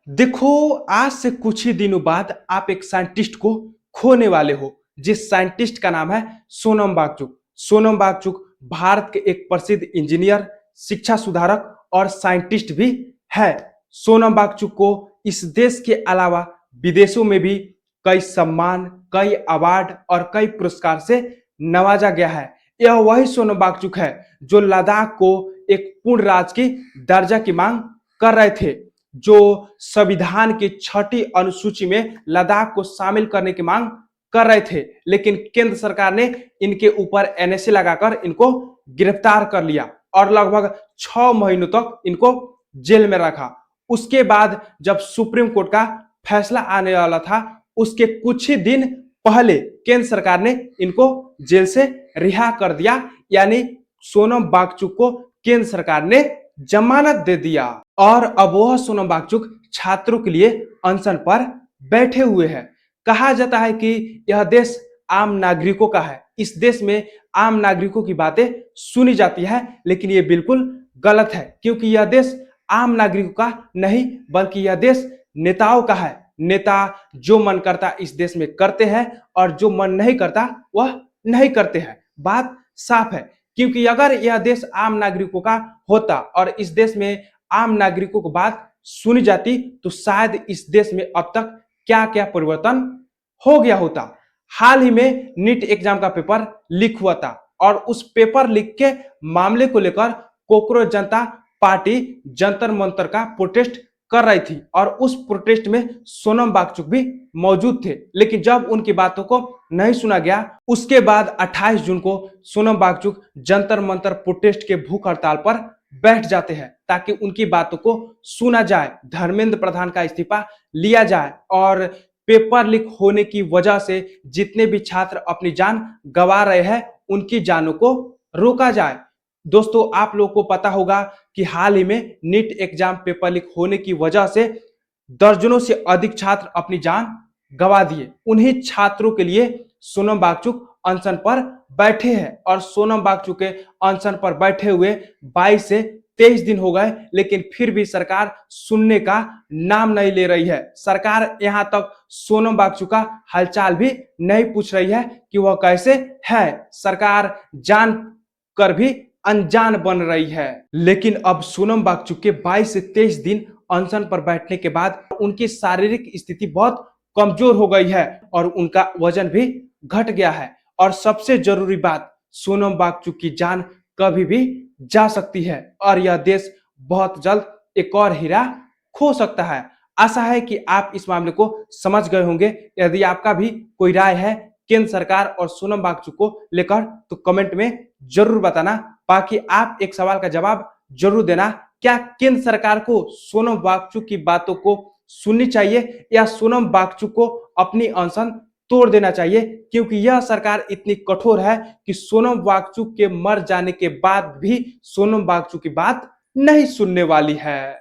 देखो, आज से कुछ ही दिनों बाद आप एक साइंटिस्ट को खोने वाले हो, जिस साइंटिस्ट का नाम है सोनम वांगचुक। सोनम वांगचुक भारत के एक प्रसिद्ध इंजीनियर, शिक्षा सुधारक और साइंटिस्ट भी है। सोनम वांगचुक को इस देश के अलावा विदेशों में भी कई सम्मान, कई अवार्ड और कई पुरस्कार से नवाजा गया है। यह वही सोनम वांगचुक है जो लद्दाख को एक पूर्ण राज्य की दर्जा की मांग कर रहे थे, जो संविधान की 6ठी अनुसूची में लद्दाख को शामिल करने की मांग कर रहे थे, लेकिन केंद्र सरकार ने इनके ऊपर एनएसए लगाकर इनको गिरफ्तार कर लिया और लगभग 6 महीनों तक इनको जेल में रखा। उसके बाद जब सुप्रीम कोर्ट का फैसला आने वाला था, उसके कुछ ही दिन पहले केंद्र सरकार ने इनको जेल से रिहा कर दिया, यानी सोनम वांगचुक को केंद्र सरकार ने जमानत दे दिया। और अब वह सोनम वांगचुक छात्रों के लिए अनशन पर बैठे हुए हैं। कहा जाता है कि यह देश आम नागरिकों का है, इस देश में आम नागरिकों की बातें सुनी जाती है, लेकिन यह बिल्कुल गलत है, क्योंकि यह देश आम नागरिकों का नहीं बल्कि यह देश नेताओं का है। नेता जो मन करता इस देश में करते हैं और जो मन नहीं करता वह नहीं करते हैं। बात साफ है, क्योंकि अगर यह देश आम नागरिकों का होता और इस देश में आम नागरिकों की बात सुनी जाती, तो शायद इस देश में अब तक क्या क्या परिवर्तन हो गया होता। हाल ही में नीट एग्जाम का पेपर लीक हुआ था और उस पेपर लीक के मामले को लेकर कोकरोच जनता पार्टी जंतर मंतर का प्रोटेस्ट कर रही थी और उस प्रोटेस्ट में सोनम वांगचुक भी मौजूद थे, लेकिन जब उनकी बातों को नहीं सुना गया, उसके बाद 28 जून को सोनम वांगचुक जंतर मंतर प्रोटेस्ट के भूख हड़ताल पर बैठ जाते हैं ताकि उनकी बातों को सुना जाए, धर्मेंद्र प्रधान का इस्तीफा लिया जाए और पेपर लीक होने की वजह से जितने भी छात्र अपनी जान गंवा रहे हैं उनकी जानों को रोका जाए। दोस्तों, आप लोगों को पता होगा कि हाल ही में नीट एग्जाम पेपर लीक होने की वजह से दर्जनों से अधिक छात्र अपनी जान गंवा दिए। उन्हीं छात्रों के लिए सोनम वांगचुक अनशन पर बैठे हैं और सोनम वांगचुक के अनशन पर बैठे हुए 22 से 23 दिन हो गए, लेकिन फिर भी सरकार सुनने का नाम नहीं ले रही है। सरकार यहां तक सोनम वांगचुक का हालचाल भी नहीं पूछ रही है कि वह कैसे है। सरकार जान कर भी अनजान बन रही है। लेकिन अब सोनम वांगचुक के 22 से 23 दिन अनशन पर बैठने के बाद उनकी शारीरिक स्थिति बहुत कमजोर हो गई है और उनका वजन भी घट गया है। और सबसे जरूरी बात, सोनम वांगचुक की जान कभी भी जा सकती है और यह देश बहुत जल्द एक और हीरा खो सकता है। आशा है कि आप इस मामले को समझ गए होंगे। यदि आपका भी कोई राय है केंद्र सरकार और सोनम वांगचुक को लेकर, तो कमेंट में जरूर बताना। बाकी आप एक सवाल का जवाब जरूर देना, क्या केंद्र सरकार को सोनम वांगचुक की बातों को सुननी चाहिए या सोनम वांगचुक को अपनी अनशन तोड़ देना चाहिए? क्योंकि यह सरकार इतनी कठोर है कि सोनम वांगचुक के मर जाने के बाद भी सोनम वांगचुक की बात नहीं सुनने वाली है।